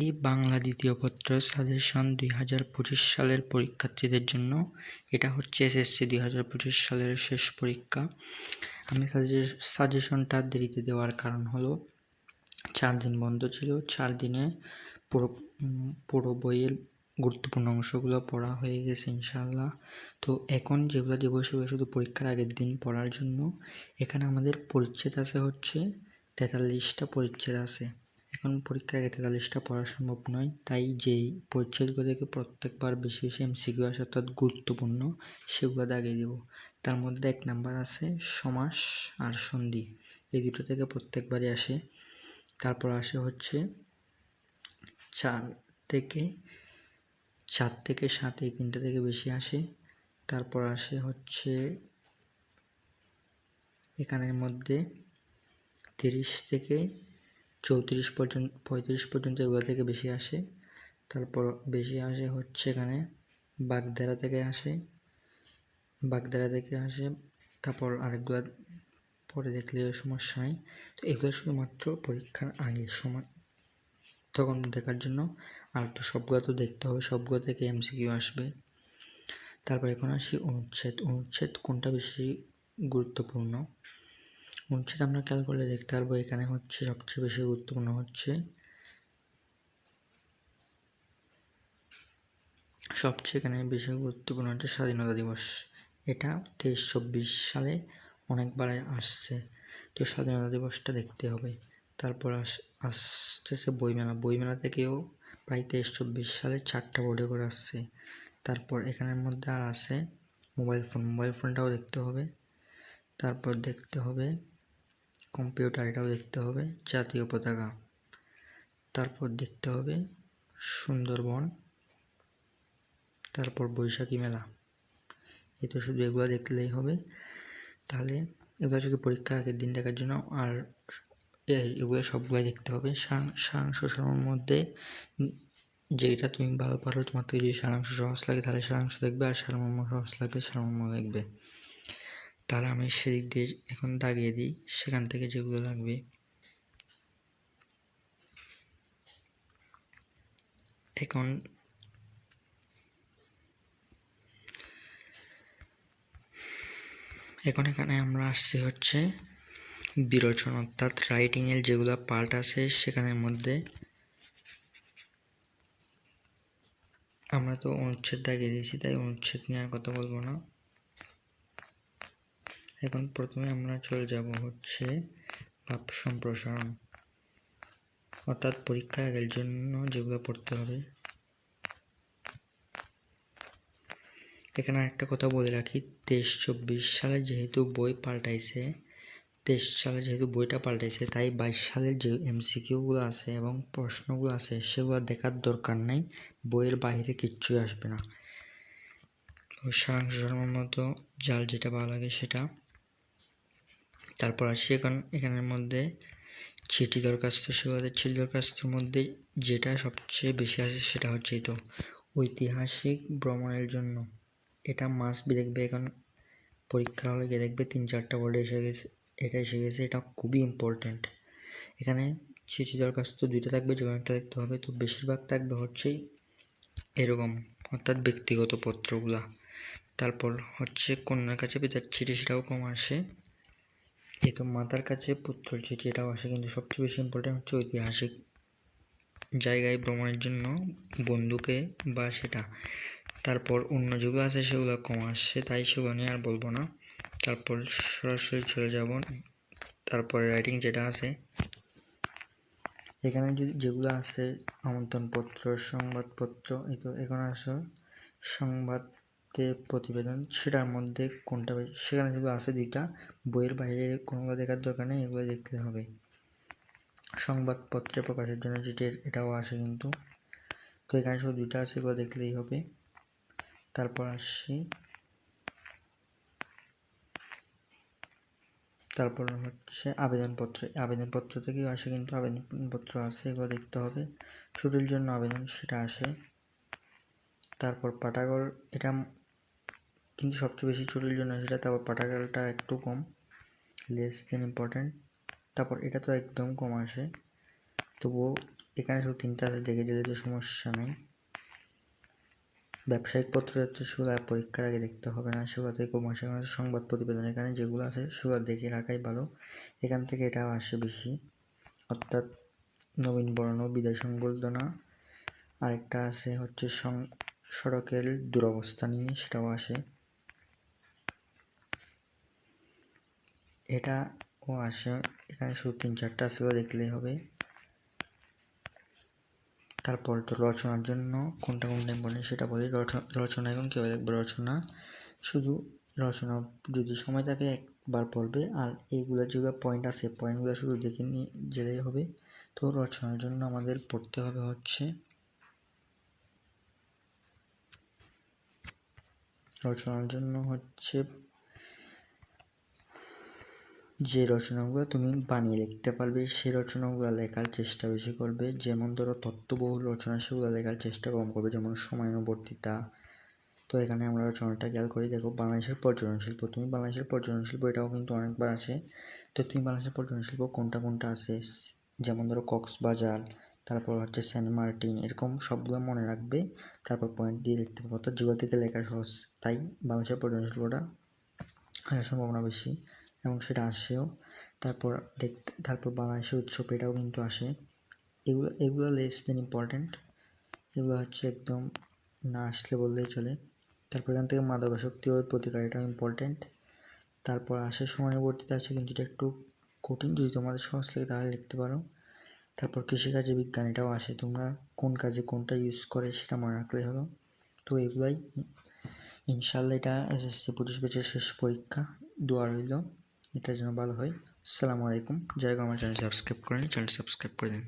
এই বাংলা দ্বিতীয় পত্র সাজেশন 2025 সালের পরীক্ষার্থীদের জন্য। এটা হচ্ছে এসএসসি 2025 সালের শেষ পরীক্ষা। আমি সাজেশনটা দেরিতে দেওয়ার কারণ হলো 4 দিন বন্ধ ছিল। 4 দিনে পুরো বইয়ের গুরুত্বপূর্ণ অংশগুলো পড়া হয়ে গেছে ইনশাআল্লাহ। তো এখন যেগুলো দেবো সেগুলো শুধু পরীক্ষার আগের দিন পড়ার জন্য। এখানে আমাদের পরিচ্ছেদ আছে হচ্ছে 43টা পরিচ্ছেদ আছে। এখন পরীক্ষার আগে 43টা পড়া সম্ভব নয়, তাই যেই পরিচ্ছেদগুলো থেকে প্রত্যেকবার বেশি বেশি এমসিকিউ আসে অর্থাৎ গুরুত্বপূর্ণ সেগুলো দাগিয়ে দেবো। তার মধ্যে 1 নাম্বার আছে সমাস আর সন্ধি, এই দুটো থেকে প্রত্যেকবারই আসে। তারপর আসে হচ্ছে 4 থেকে 7 এই 3টা থেকে বেশি আসে। তারপর আসে হচ্ছে এখানের মধ্যে 30 থেকে 34 পর্যন্ত 35 পর্যন্ত এগুলো থেকে বেশি আসে। তারপর বেশি আসে হচ্ছে এখানে বাগধারা থেকে আসে। তারপর আরেকগুলো পরে দেখলে সমস্যা নেই। তো এগুলো শুধুমাত্র পরীক্ষার আগের সময় তখন দেখার জন্য, আর তো সবগুলো তো দেখতে হবে, সবগুলো থেকে এমসিকিউ আসবে। তারপর এখন আসি অনুচ্ছেদ কোনটা বেশি গুরুত্বপূর্ণ। অনুচ্ছেদ আমরা খেয়াল করলে দেখতে পারবো এখানে হচ্ছে সবচেয়ে বেশি গুরুত্বপূর্ণ হচ্ছে স্বাধীনতা দিবস। এটা 23-24 সালে অনেকবার আসছে, তো স্বাধীনতা দিবসটা দেখতে হবে। তারপর আসতেছে বইমেলা থেকেও প্রায় 23-24 সালে 4টা বোর্ডে করে আসছে। তারপর এখানের মধ্যে আর আছে মোবাইল ফোনটাও দেখতে হবে। তারপর দেখতে হবে কম্পিউটার, এটাও দেখতে হবে। জাতীয় পতাকা, তারপর দেখতে হবে সুন্দরবন, তারপর বৈশাখী মেলা। এই তো শুধু এগুলো দেখলেই হবে। তাহলে এগুলো শুধু পরীক্ষার আগের দিন দেখার জন্য, আর এগুলো সবগুলোই দেখতে হবে। সারাংশের মধ্যে যেটা তুমি ভালো পারো, তোমার থেকে যদি সারাংশ সহজ লাগে তাহলে সারাংশ দেখবে, আর সারমর্ম সহজ লাগলে সারমর্ম দেখবে। তাহলে আমি সেদিক দিয়ে এখন দাগিয়ে দিই সেখান থেকে যেগুলো লাগবে। এখন এখানে আমরা আসছি হচ্ছে বিরোচন অর্থাৎ রাইটিংয়ের যেগুলো পার্ট আছে সেখানের মধ্যে। আমরা তো অনুচ্ছেদ দাগিয়ে দিয়েছি, তাই অনুচ্ছেদ নিয়ে আর কথা বলবো না। এখন প্রথমে আমরা চলে যাব হচ্ছে ভাব সম্প্রসারণ, অর্থাৎ পরীক্ষার আগের জন্য যেগুলো পড়তে হবে। এখানে একটা কথা বলে রাখি, 23-24 সালে যেহেতু বইটা পাল্টাইছে, তাই 22 সালের যে এমসিকিউগুলো আছে এবং প্রশ্নগুলো আছে সেগুলো দেখার দরকার নাই, বইয়ের বাইরে কিচ্ছুই আসবে না। সারাংশ মতো যার যেটা ভালো লাগে সেটা। তারপর আসি এখানের মধ্যে চিঠি দরখাস্ত, চিঠি দরখাস্তের মধ্যে যেটা সবচেয়ে বেশি আসে সেটা হচ্ছে তো ঐতিহাসিক ভ্রমণের জন্য। এটা মাস্ট বি দেখবে, এখন পরীক্ষা হলে গিয়ে দেখবে 3-4টা বোর্ডে এসে গেছে। এটা খুবই ইম্পর্ট্যান্ট। এখানে চিঠি দরখাস্ত 2টা থাকবে, যে কোনো একটা দেখতে হবে। তো বেশিরভাগ থাকবে হচ্ছে এরকম, অর্থাৎ ব্যক্তিগত পত্রগুলা। তারপর হচ্ছে কন্যার কাছে পিতার চিঠি, সেটাও কম আসে। তো মাতার কাছে পুত্রের চিঠি, এটাও আসে। কিন্তু সবচেয়ে বেশি ইম্পর্টেন্ট হচ্ছে ঐতিহাসিক জায়গায় ভ্রমণের জন্য বন্ধুকে বা সেটা। তারপর অন্য যেগুলো আছে সেগুলো কম আসছে, তাই সেগুলো নিয়ে আর বলবো না। তারপর সরাসরি চলে যাব তারপরে রাইটিং যেটা আছে। এখানে যেগুলো আছে আমন্ত্রণপত্র, সংবাদপত্র, এই তো এখন আসো সংবাদে প্রতিবেদন, সেটার মধ্যে কোনটা সেখানে যেগুলো আছে 2টা, বইয়ের বাইরে কোনোগুলো দেখার দরকার নেই, এগুলো দেখতে হবে। সংবাদপত্রে প্রকাশের জন্য যেটা, এটাও আসে কিন্তু। তো এখানে শুধু 2টা আছে, এগুলো দেখলেই হবে। তারপর হচ্ছে আবেদনপত্র থেকেও আসে, কিন্তু আবেদনপত্র আছে, এগুলো দেখতে হবে। ছুটির জন্য আবেদন, সেটা আসে। তারপর পাঠাগার, এটা কিন্তু সবচেয়ে বেশি ছুটির জন্য সেটা। তারপর পাঠাগারটা একটু কম, লেস দেন ইম্পর্টেন্ট। তারপর এটা তো একদম কম আসে, তবুও এখানে শুধু 3টা আছে, দেখে গেলে তো সমস্যা নেই। ব্যবসায়িক পত্র হচ্ছে সেগুলো পরীক্ষার আগে দেখতে হবে না, সেগুলো থেকে মাসে মাসে সংবাদ প্রতিবেদন এখানে যেগুলো আছে সেগুলো দেখে রাখাই ভালো। এখান থেকে এটাও আসে বেশি, অর্থাৎ নবীন বরণ, বিদায় সংবর্ধনা। আরেকটা আছে হচ্ছে সড়কের দুরবস্থা নিয়ে, সেটাও আসে, এটাও আসে। এখানে শুধু 3-4টা সেগুলো দেখলেই হবে। তারপর তো রচনার জন্য কোনটা ইম্পর্টেন্ট সেটা বলি। রচনা এখন কীভাবে দেখবে? রচনা শুধু রচনা যদি সময় থাকে একবার পড়বে, আর এইগুলো যেগুলো পয়েন্ট আছে পয়েন্টগুলো শুধু দেখে নিয়ে গেলেই হবে। তো রচনার জন্য আমাদের পড়তে হবে হচ্ছে, যে রচনাগুলো তুমি বানিয়ে লিখতে পারবে সেই রচনাগুলো লেখার চেষ্টা বেশি করবে। যেমন ধরো তথ্যবহুল রচনা, সেগুলো লেখার চেষ্টা কম করবে, যেমন সময়ানুবর্তিতা। তো এখানে আমরা রচনাটা খেয়াল করি, দেখো বাংলাদেশের পর্যটন শিল্প, তুমি বাংলাদেশের পর্যটন শিল্প এটাও কিন্তু অনেকবার আসে। তো তুমি বাংলাদেশের পর্যটন শিল্প কোনটা আছে, যেমন ধরো কক্সবাজার, তারপর হচ্ছে সেন্ট মার্টিন, এরকম সবগুলো মনে রাখবে, তারপর পয়েন্ট দিয়ে লিখতে পারবো। অর্থাৎ যেগুলো থেকে লেখা সহজ, তাই বাংলাদেশের পর্যটন শিল্পটা আসার সম্ভাবনা বেশি এবং সেটা আসেও। তারপর বাংলাদেশের উৎসব, এটাও কিন্তু আসে। এগুলো লেস দেন ইম্পর্টেন্ট, এগুলো হচ্ছে একদম না আসলে বললেই চলে। তারপর এখান থেকে মাদকাসক্তি ও প্রতিকার, এটাও ইম্পর্টেন্ট। তারপর আসে সময়ানুবর্তিতা আছে, কিন্তু এটা একটু কঠিন, যদি তোমাদের সহজ লাগে তাহলে লিখতে পারো। তারপর কৃষিকাজে বিজ্ঞান, এটাও আসে, তোমরা কোন কাজে কোনটা ইউজ করে সেটা মনে রাখলেই হলো। তো এগুলাই ইনশাল্লাহ, এটা এসএসসি 25 ব্যাচের শেষ পরীক্ষা, দোয়া রইল এটার জন্য ভালো হয়। আসসালামু আলাইকুম। যারা আমার চ্যানেল সাবস্ক্রাইব করেন, চ্যানেল সাবস্ক্রাইব করে দিন।